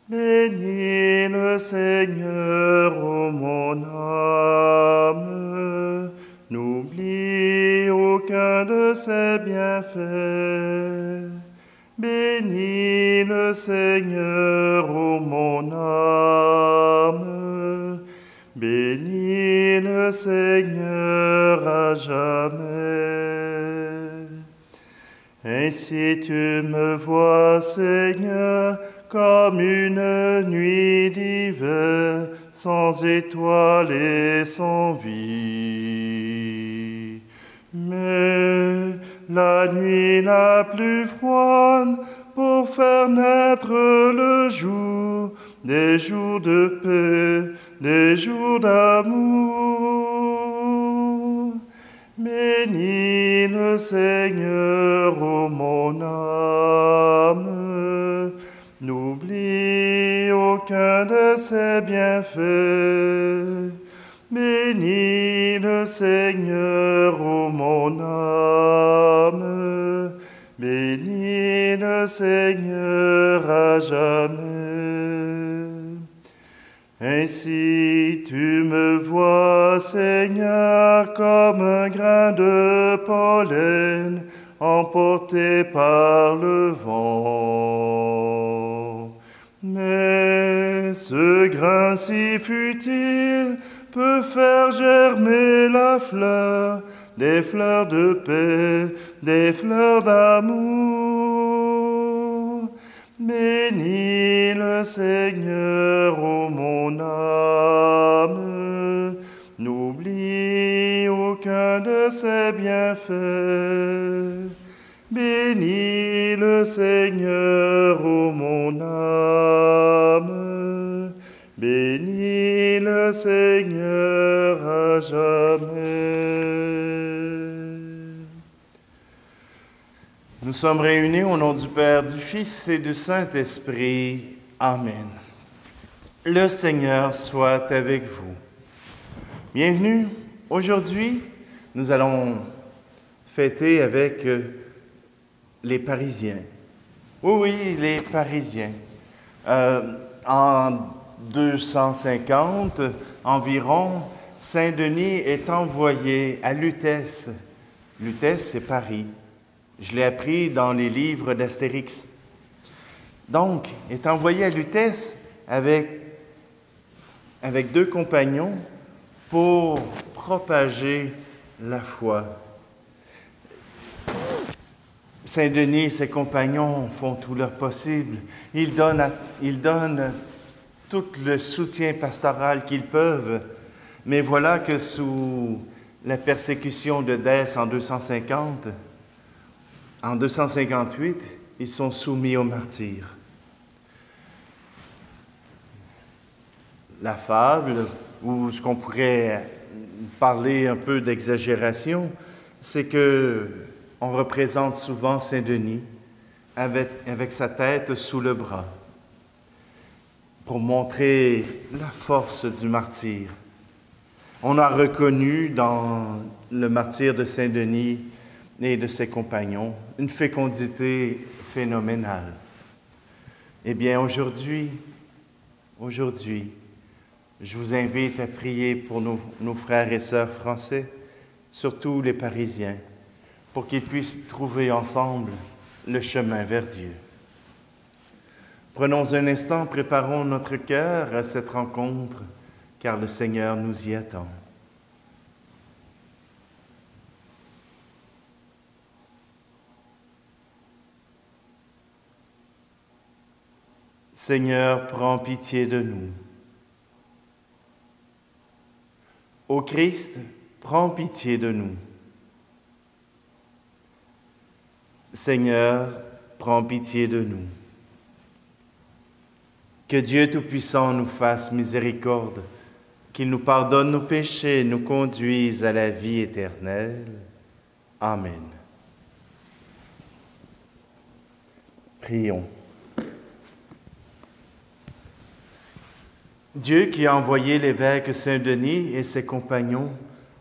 Bénis le Seigneur, ô mon âme, n'oublie aucun de ses bienfaits. Bénis le Seigneur, ô mon âme, bénis le Seigneur à jamais. Ainsi tu me vois, Seigneur, comme une nuit d'hiver, sans étoiles et sans vie. Mais la nuit la plus froide, pour faire naître le jour, des jours de paix, des jours d'amour. Bénis le Seigneur, ô mon âme, n'oublie aucun de ses bienfaits. Bénis le Seigneur, ô mon âme, bénis le Seigneur à jamais. Ainsi tu me vois, Seigneur, comme un grain de pollen emporté par le vent. Mais ce grain si futile peut faire germer la fleur, des fleurs de paix, des fleurs d'amour. Bénis le Seigneur, ô mon âme, n'oublie aucun de ses bienfaits. Bénis le Seigneur, ô mon âme, bénis le Seigneur à jamais. Nous sommes réunis au nom du Père, du Fils et du Saint-Esprit. Amen. Le Seigneur soit avec vous. Bienvenue. Aujourd'hui, nous allons fêter avec les Parisiens. Oui, les Parisiens. En 250 environ, Saint-Denis est envoyé à Lutèce. Lutèce, c'est Paris. Je l'ai appris dans les livres d'Astérix. Donc, est envoyé à Lutèce avec deux compagnons pour propager la foi. Saint-Denis et ses compagnons font tout leur possible. Ils donnent tout le soutien pastoral qu'ils peuvent. Mais voilà que sous la persécution de Dèce en 250, en 258, ils sont soumis au martyre. La fable, ou ce qu'on pourrait parler un peu d'exagération, c'est que on représente souvent Saint-Denis avec sa tête sous le bras pour montrer la force du martyre. On a reconnu dans le martyre de Saint-Denis et de ses compagnons une fécondité phénoménale. Eh bien, aujourd'hui, je vous invite à prier pour nos frères et sœurs français, surtout les Parisiens, pour qu'ils puissent trouver ensemble le chemin vers Dieu. Prenons un instant, préparons notre cœur à cette rencontre, car le Seigneur nous y attend. Seigneur, prends pitié de nous. Ô Christ, prends pitié de nous. Seigneur, prends pitié de nous. Que Dieu Tout-Puissant nous fasse miséricorde, qu'il nous pardonne nos péchés et nous conduise à la vie éternelle. Amen. Prions. Dieu qui a envoyé l'évêque Saint-Denis et ses compagnons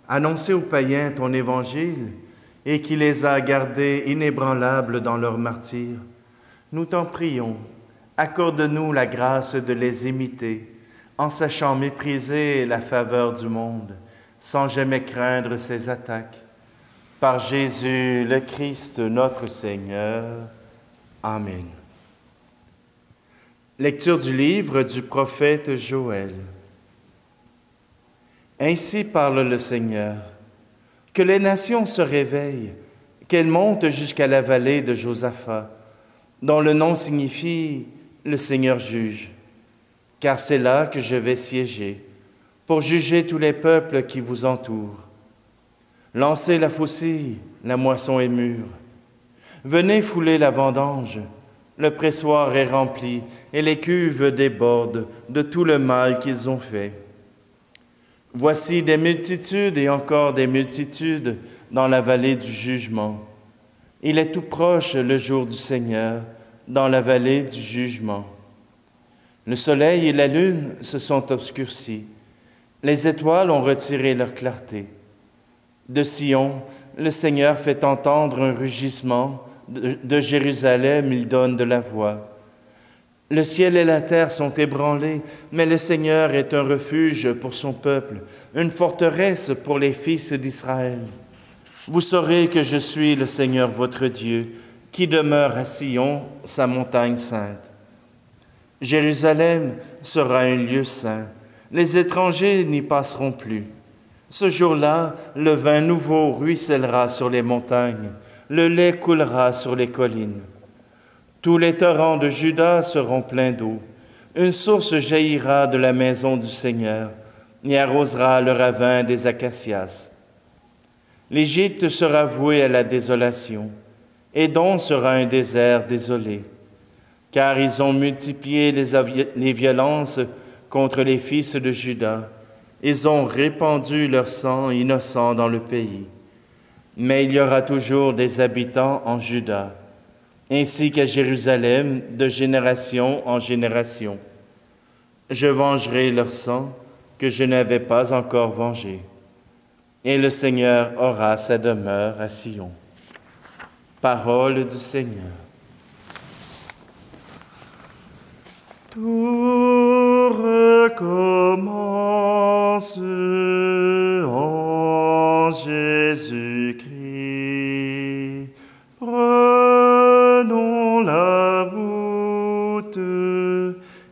annoncer aux païens ton évangile et qui les a gardés inébranlables dans leur martyre, nous t'en prions, Accorde-nous la grâce de les imiter, en sachant mépriser la faveur du monde, sans jamais craindre ses attaques. Par Jésus le Christ, notre Seigneur. Amen. Lecture du livre du prophète Joël. Ainsi parle le Seigneur. Que les nations se réveillent, qu'elles montent jusqu'à la vallée de Josaphat, dont le nom signifie « Le Seigneur juge ». Car c'est là que je vais siéger, pour juger tous les peuples qui vous entourent. Lancez la faucille, la moisson est mûre. Venez fouler la vendange, le pressoir est rempli, et les cuves débordent de tout le mal qu'ils ont fait. Voici des multitudes et encore des multitudes dans la vallée du jugement. Il est tout proche le jour du Seigneur, dans la vallée du jugement. Le soleil et la lune se sont obscurcis. Les étoiles ont retiré leur clarté. De Sion, le Seigneur fait entendre un rugissement. De Jérusalem, il donne de la voix. Le ciel et la terre sont ébranlés, mais le Seigneur est un refuge pour son peuple, une forteresse pour les fils d'Israël. Vous saurez que je suis le Seigneur votre Dieu, qui demeure à Sion, sa montagne sainte. Jérusalem sera un lieu saint. Les étrangers n'y passeront plus. Ce jour-là, le vin nouveau ruissellera sur les montagnes, le lait coulera sur les collines. Tous les torrents de Juda seront pleins d'eau. Une source jaillira de la maison du Seigneur et arrosera le ravin des acacias. L'Égypte sera vouée à la désolation. Édom sera un désert désolé, car ils ont multiplié les violences contre les fils de Juda. Ils ont répandu leur sang innocent dans le pays. Mais il y aura toujours des habitants en Juda, ainsi qu'à Jérusalem, de génération en génération. Je vengerai leur sang que je n'avais pas encore vengé, et le Seigneur aura sa demeure à Sion. Parole du Seigneur. Tout recommence en Jésus-Christ. Prenons la route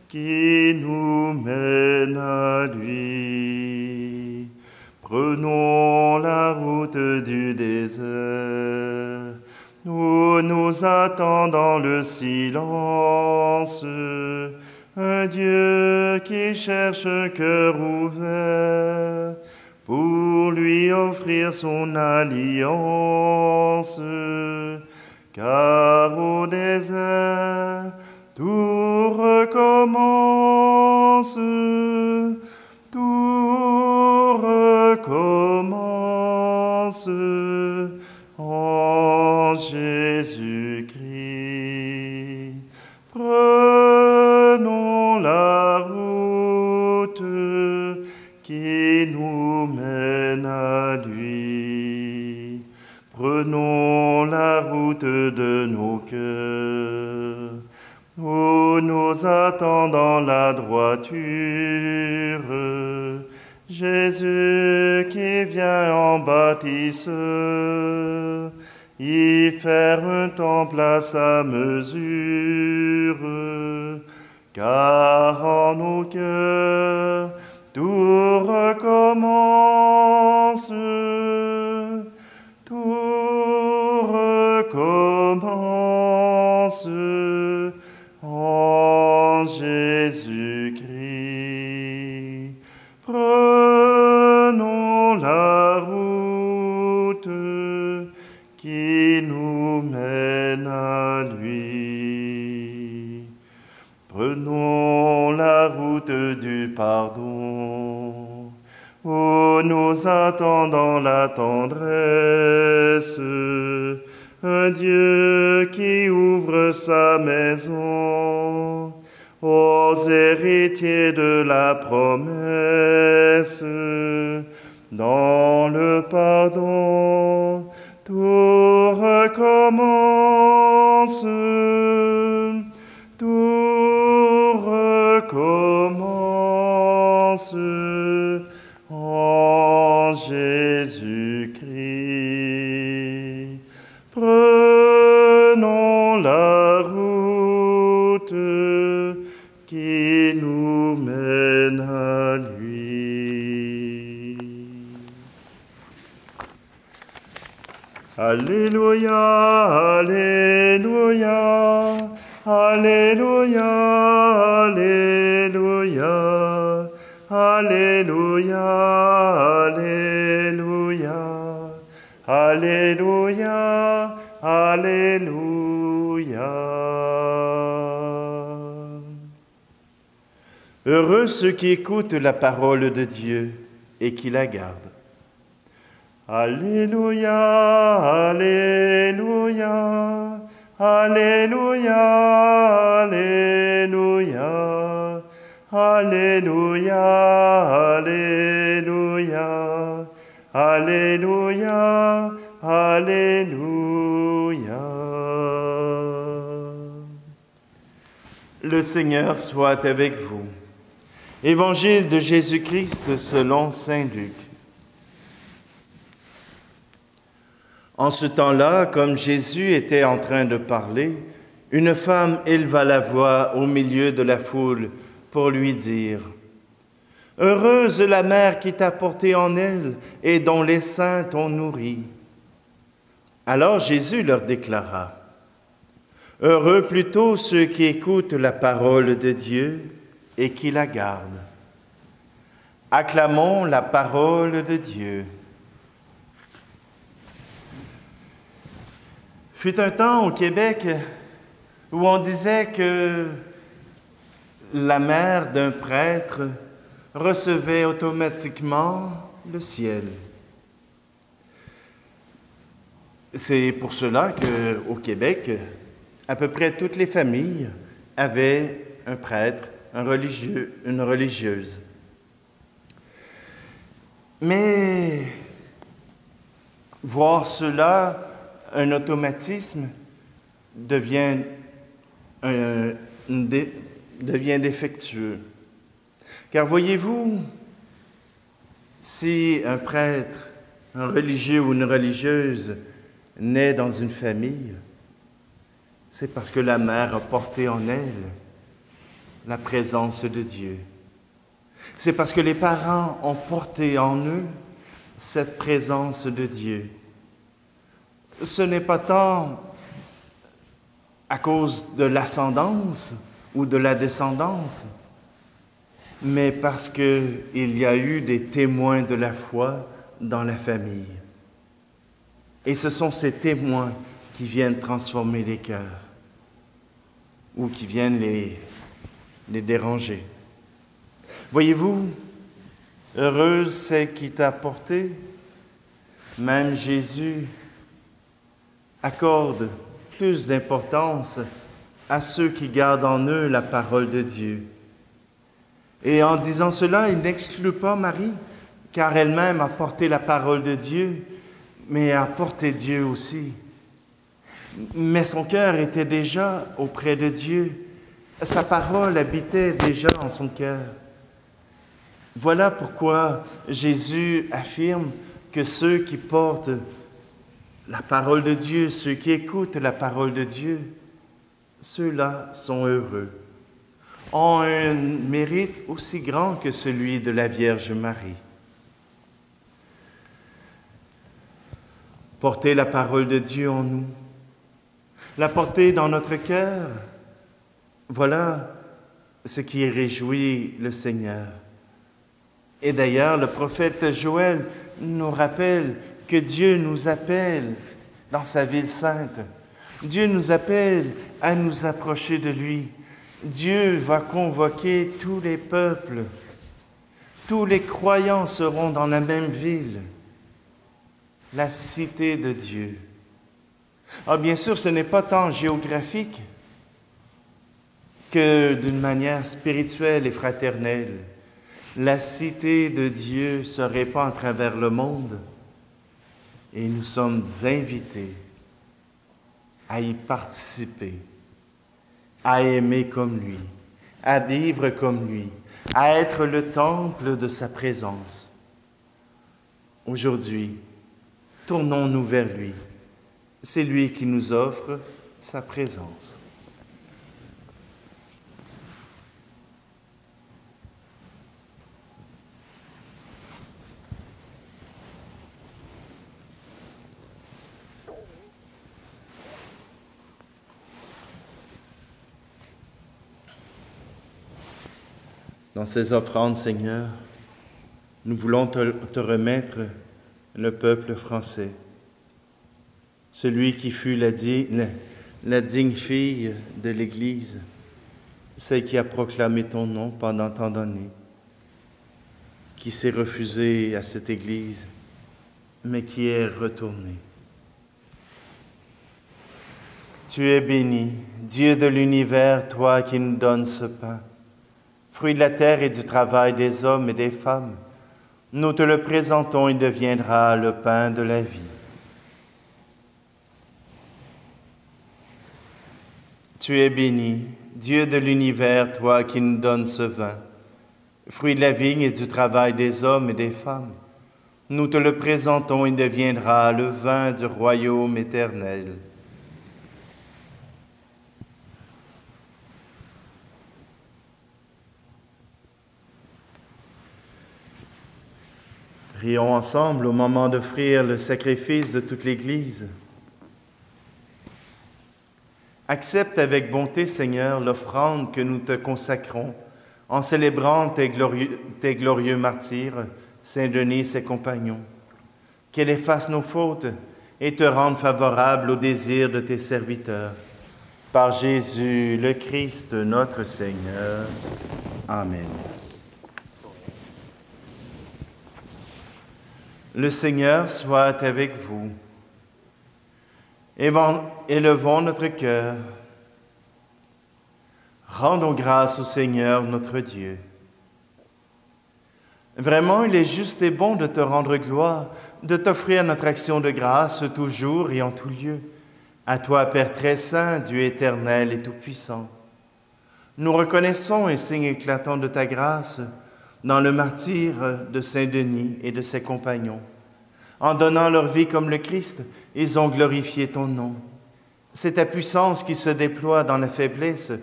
qui nous mène à lui. Prenons la route du désert. Nous attend dans le silence un Dieu qui cherche un cœur ouvert pour lui offrir son alliance. Car au désert, tout recommence, tout recommence en Jésus-Christ. Prenons la route qui nous mène à lui. Prenons la route de nos cœurs, où nous attendons la droiture. Jésus qui vient en bâtisseur, y faire un temple à sa mesure, car en nos cœurs tout recommence, tout recommence en Jésus-Christ. Prenons la route qui nous mène à lui. Prenons la route du pardon, où nous attendons la tendresse, un Dieu qui ouvre sa maison aux héritiers de la promesse. Dans le pardon, tout recommence, tout qui nous mène à lui. Alléluia, Alléluia, Alléluia, Alléluia, Alléluia, Alléluia, Alléluia, Alléluia. Heureux ceux qui écoutent la parole de Dieu et qui la gardent. Alléluia, Alléluia, Alléluia, Alléluia, Alléluia, Alléluia, Alléluia, Alléluia. Le Seigneur soit avec vous. Évangile de Jésus-Christ selon saint Luc. En ce temps-là, comme Jésus était en train de parler, une femme éleva la voix au milieu de la foule pour lui dire « Heureuse la mère qui t'a porté en elle et dont les seins t'ont nourri. » Alors Jésus leur déclara « Heureux plutôt ceux qui écoutent la parole de Dieu et qui la gardent. » Acclamons la parole de Dieu. Fut un temps au Québec où on disait que la mère d'un prêtre recevait automatiquement le ciel. C'est pour cela qu'au Québec, à peu près toutes les familles avaient un prêtre, un religieux, une religieuse. Mais voir cela, un automatisme, devient défectueux. Car voyez-vous, si un prêtre, un religieux ou une religieuse naît dans une famille, c'est parce que la mère a porté en elle la présence de Dieu. C'est parce que les parents ont porté en eux cette présence de Dieu. Ce n'est pas tant à cause de l'ascendance ou de la descendance, mais parce qu'il y a eu des témoins de la foi dans la famille. Et ce sont ces témoins qui viennent transformer les cœurs ou qui viennent les déranger. Voyez-vous, heureuse celle qui t'a porté, même Jésus accorde plus d'importance à ceux qui gardent en eux la parole de Dieu. Et en disant cela, il n'exclut pas Marie, car elle-même a porté la parole de Dieu, mais a porté Dieu aussi. Mais son cœur était déjà auprès de Dieu. Sa parole habitait déjà en son cœur. Voilà pourquoi Jésus affirme que ceux qui portent la parole de Dieu, ceux qui écoutent la parole de Dieu, ceux-là sont heureux, ont un mérite aussi grand que celui de la Vierge Marie. Porter la parole de Dieu en nous, la porter dans notre cœur, voilà ce qui réjouit le Seigneur. Et d'ailleurs, le prophète Joël nous rappelle que Dieu nous appelle dans sa ville sainte. Dieu nous appelle à nous approcher de lui. Dieu va convoquer tous les peuples. Tous les croyants seront dans la même ville, la cité de Dieu. Ah, bien sûr, ce n'est pas tant géographique que d'une manière spirituelle et fraternelle. La cité de Dieu se répand à travers le monde et nous sommes invités à y participer, à aimer comme lui, à vivre comme lui, à être le temple de sa présence. Aujourd'hui, tournons-nous vers lui. C'est lui qui nous offre sa présence. Dans ces offrandes, Seigneur, nous voulons te remettre le peuple français, celui qui fut la digne fille de l'Église, celle qui a proclamé ton nom pendant tant d'années, qui s'est refusée à cette Église, mais qui est retournée. Tu es béni, Dieu de l'univers, toi qui nous donnes ce pain, fruit de la terre et du travail des hommes et des femmes. Nous te le présentons, il deviendra le pain de la vie. Tu es béni, Dieu de l'univers, toi qui nous donnes ce vin, fruit de la vigne et du travail des hommes et des femmes. Nous te le présentons, il deviendra le vin du royaume éternel. Prions ensemble au moment d'offrir le sacrifice de toute l'Église. Accepte avec bonté, Seigneur, l'offrande que nous te consacrons en célébrant tes glorieux martyrs, Saint Denis et ses compagnons. Qu'elle efface nos fautes et te rende favorable au désir de tes serviteurs. Par Jésus le Christ, notre Seigneur. Amen. Le Seigneur soit avec vous. Élevons notre cœur. Rendons grâce au Seigneur notre Dieu. Vraiment, il est juste et bon de te rendre gloire, de t'offrir notre action de grâce toujours et en tout lieu. À toi, Père très saint, Dieu éternel et tout-puissant. Nous reconnaissons un signe éclatant de ta grâce dans le martyre de Saint Denis et de ses compagnons. En donnant leur vie comme le Christ, ils ont glorifié ton nom. C'est ta puissance qui se déploie dans la faiblesse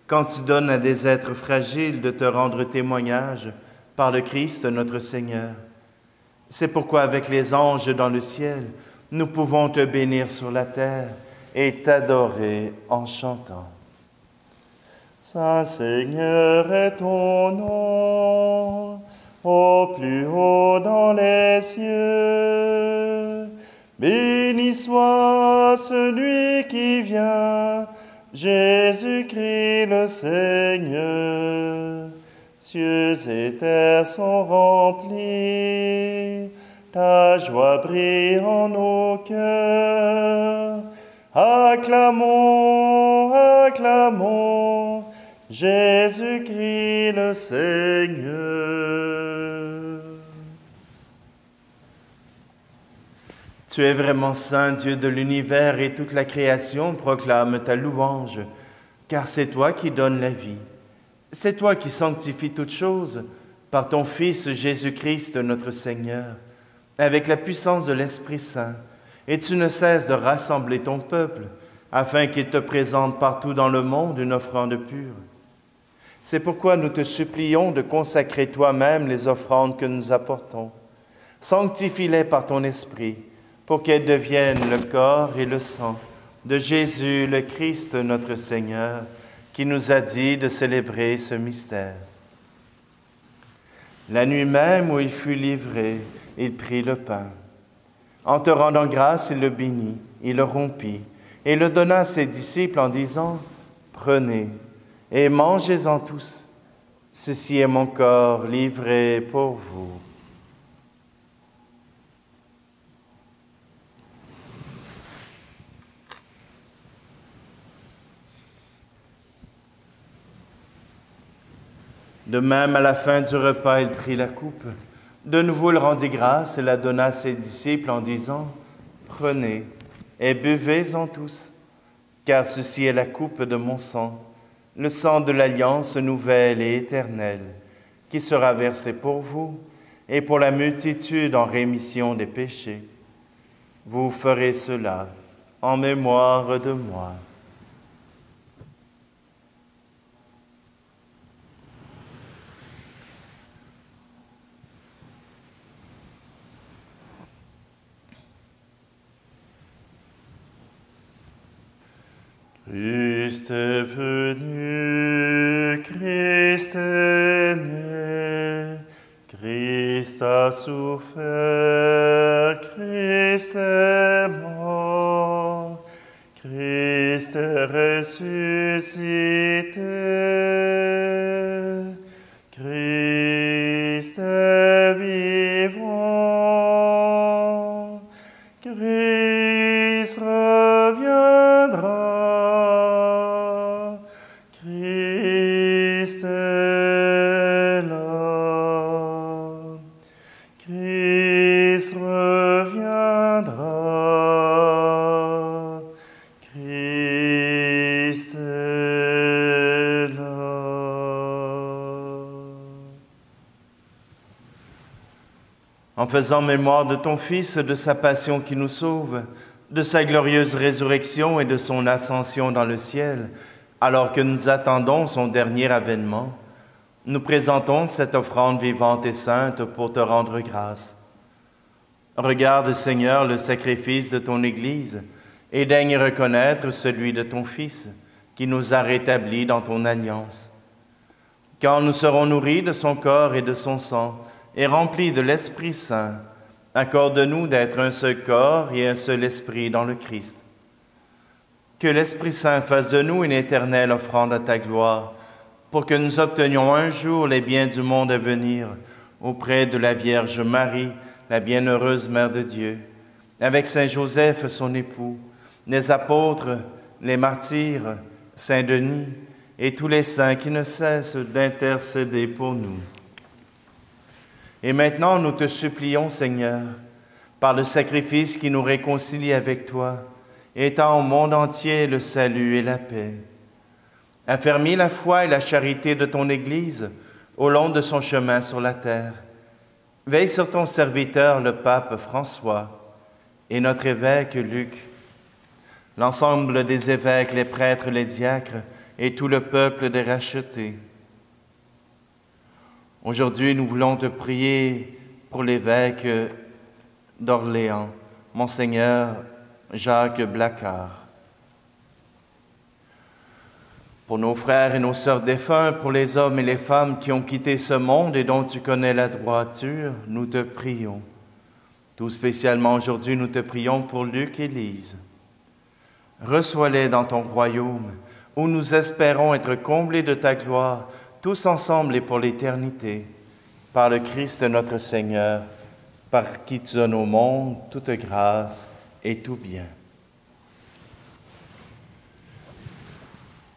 quand tu donnes à des êtres fragiles de te rendre témoignage par le Christ notre Seigneur. C'est pourquoi avec les anges dans le ciel, nous pouvons te bénir sur la terre et t'adorer en chantant. Saint Seigneur est ton nom, au plus haut dans les cieux. Béni soit celui qui vient, Jésus-Christ le Seigneur. Cieux et terre sont remplis, ta joie brille en nos cœurs. Acclamons, acclamons, Jésus-Christ le Seigneur. Tu es vraiment saint, Dieu de l'univers, et toute la création proclame ta louange, car c'est toi qui donnes la vie. C'est toi qui sanctifies toutes choses par ton Fils Jésus-Christ notre Seigneur, avec la puissance de l'Esprit Saint, et tu ne cesses de rassembler ton peuple, afin qu'il te présente partout dans le monde une offrande pure. C'est pourquoi nous te supplions de consacrer toi-même les offrandes que nous apportons. Sanctifie-les par ton Esprit, pour qu'elles deviennent le corps et le sang de Jésus le Christ notre Seigneur, qui nous a dit de célébrer ce mystère. La nuit même où il fut livré, il prit le pain. En te rendant grâce, il le bénit, il le rompit, et le donna à ses disciples en disant, « Prenez et mangez-en tous. Ceci est mon corps livré pour vous. » De même, à la fin du repas, il prit la coupe. De nouveau, il rendit grâce et la donna à ses disciples en disant, « Prenez et buvez-en tous, car ceci est la coupe de mon sang, le sang de l'alliance nouvelle et éternelle, qui sera versé pour vous et pour la multitude en rémission des péchés. Vous ferez cela en mémoire de moi. » Christ est venu, Christ Christ est né, Christ a souffert, Christ est mort, Christ est ressuscité, Christ est vivant, Christ reviendra, Christ est là, Christ reviendra, Christ est là. En faisant mémoire de ton Fils, de sa passion qui nous sauve, de sa glorieuse résurrection et de son ascension dans le ciel, alors que nous attendons son dernier avènement, nous présentons cette offrande vivante et sainte pour te rendre grâce. Regarde, Seigneur, le sacrifice de ton Église et daigne reconnaître celui de ton Fils qui nous a rétablis dans ton alliance. Quand nous serons nourris de son corps et de son sang et remplis de l'Esprit Saint, accorde-nous d'être un seul corps et un seul esprit dans le Christ. Que l'Esprit Saint fasse de nous une éternelle offrande à ta gloire, pour que nous obtenions un jour les biens du monde à venir auprès de la Vierge Marie, la bienheureuse Mère de Dieu, avec Saint Joseph, son époux, les apôtres, les martyrs, Saint Denis et tous les saints qui ne cessent d'intercéder pour nous. Et maintenant, nous te supplions, Seigneur, par le sacrifice qui nous réconcilie avec toi, étends au monde entier le salut et la paix. Affermis la foi et la charité de ton Église au long de son chemin sur la terre. Veille sur ton serviteur, le pape François, et notre évêque Luc, l'ensemble des évêques, les prêtres, les diacres, et tout le peuple des rachetés. Aujourd'hui, nous voulons te prier pour l'évêque d'Orléans, Monseigneur Jacques Blacard. Pour nos frères et nos sœurs défunts, pour les hommes et les femmes qui ont quitté ce monde et dont tu connais la droiture, nous te prions. Tout spécialement aujourd'hui, nous te prions pour Luc et Lise. Reçois-les dans ton royaume, où nous espérons être comblés de ta gloire, tous ensemble et pour l'éternité, par le Christ notre Seigneur, par qui tu donnes au monde toute grâce et tout bien.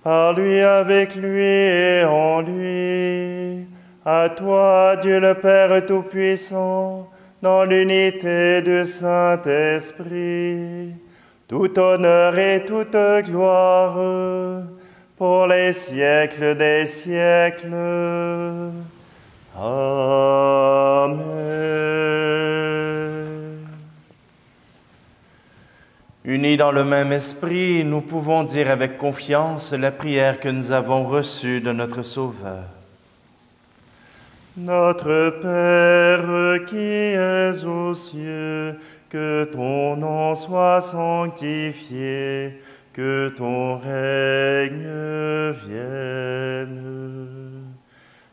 Par lui, avec lui et en lui, à toi, Dieu le Père Tout-Puissant, dans l'unité du Saint-Esprit, tout honneur et toute gloire, pour les siècles des siècles. Amen. Unis dans le même esprit, nous pouvons dire avec confiance la prière que nous avons reçue de notre Sauveur. Notre Père qui es aux cieux, que ton nom soit sanctifié, que ton règne vienne,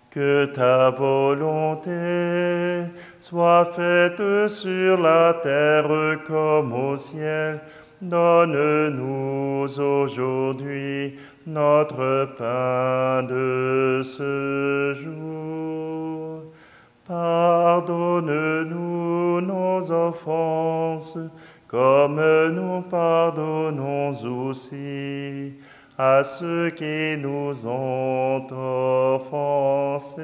que ta volonté soit faite sur la terre comme au ciel. Donne-nous aujourd'hui notre pain de ce jour. Pardonne-nous nos offenses, comme nous pardonnons aussi à ceux qui nous ont offensés.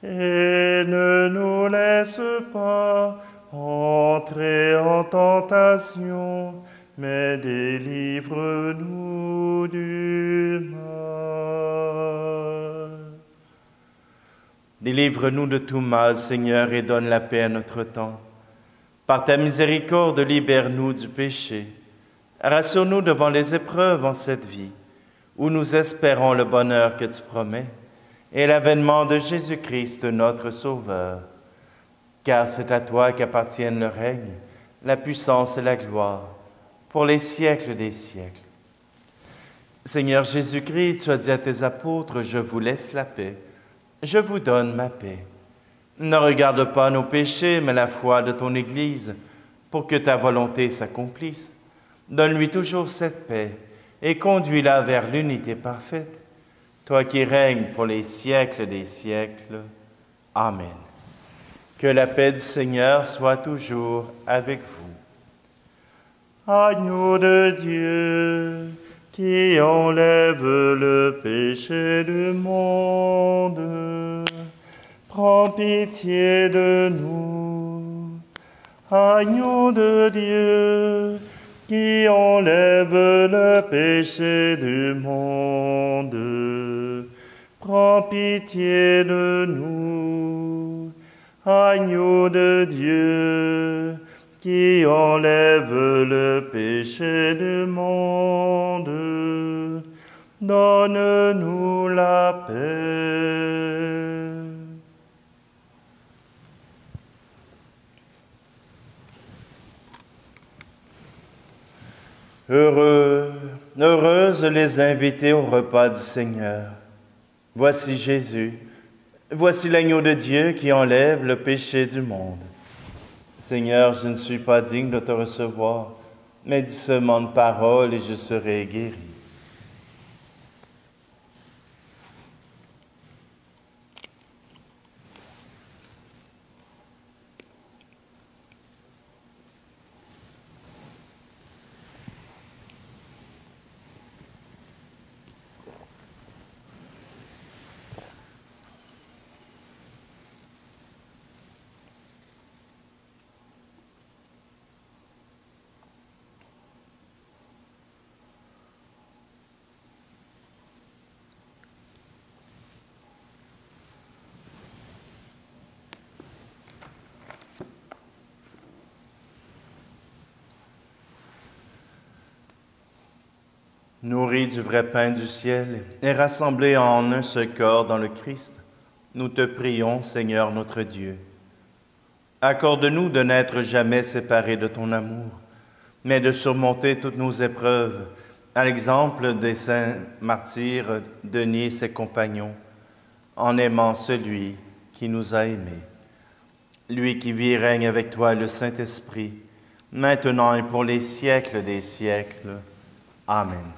Et ne nous laisse pas entrer en tentation, mais délivre-nous du mal. Délivre-nous de tout mal, Seigneur, et donne la paix à notre temps. Par ta miséricorde, libère-nous du péché. Rassure-nous devant les épreuves en cette vie, où nous espérons le bonheur que tu promets, et l'avènement de Jésus-Christ, notre Sauveur. Car c'est à toi qu'appartiennent le règne, la puissance et la gloire, pour les siècles des siècles. Seigneur Jésus-Christ, tu as dit à tes apôtres, je vous laisse la paix, je vous donne ma paix. Ne regarde pas nos péchés, mais la foi de ton Église, pour que ta volonté s'accomplisse. Donne-lui toujours cette paix et conduis-la vers l'unité parfaite, toi qui règnes pour les siècles des siècles. Amen. Que la paix du Seigneur soit toujours avec vous. Agneau de Dieu, qui enlève le péché du monde, prends pitié de nous. Agneau de Dieu, qui enlève le péché du monde, prends pitié de nous. Agneau de Dieu, qui enlève le péché du monde, donne-nous la paix. Heureuses les invités au repas du Seigneur. Voici Jésus, voici l'agneau de Dieu qui enlève le péché du monde. Seigneur, je ne suis pas digne de te recevoir, mais dis seulement une parole et je serai guéri. Nourris du vrai pain du ciel et rassemblés en un seul corps dans le Christ, nous te prions, Seigneur notre Dieu. Accorde-nous de n'être jamais séparés de ton amour, mais de surmonter toutes nos épreuves, à l'exemple des saints martyrs Denis et ses compagnons, en aimant celui qui nous a aimés. Lui qui vit et règne avec toi, le Saint-Esprit, maintenant et pour les siècles des siècles. Amen.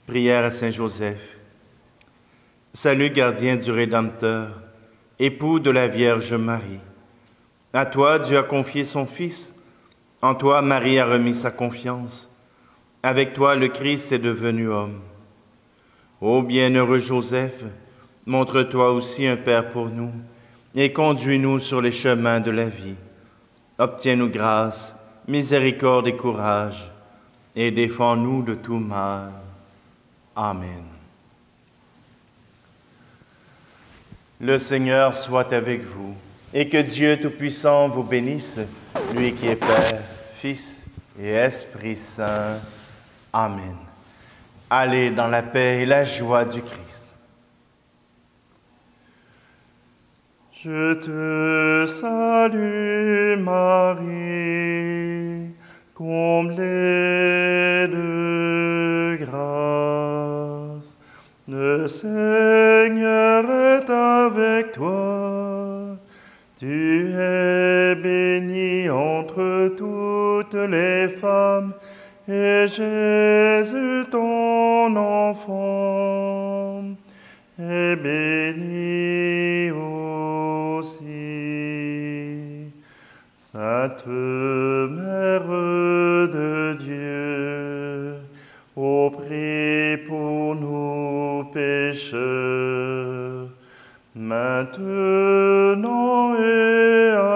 Prière à Saint Joseph. Salut gardien du Rédempteur, époux de la Vierge Marie. À toi Dieu a confié son Fils, en toi Marie a remis sa confiance. Avec toi le Christ est devenu homme. Ô bienheureux Joseph, montre-toi aussi un Père pour nous et conduis-nous sur les chemins de la vie. Obtiens-nous grâce, miséricorde et courage, et défends-nous de tout mal. Amen. Le Seigneur soit avec vous, et que Dieu Tout-Puissant vous bénisse, lui qui est Père, Fils et Esprit Saint. Amen. Allez dans la paix et la joie du Christ. Je te salue, Marie, comblée de grâce. Le Seigneur est avec toi. Tu es bénie entre toutes les femmes, et Jésus, ton enfant, est béni aussi. Sainte Mère de Dieu, ô prie pour nous pécheurs, maintenant et à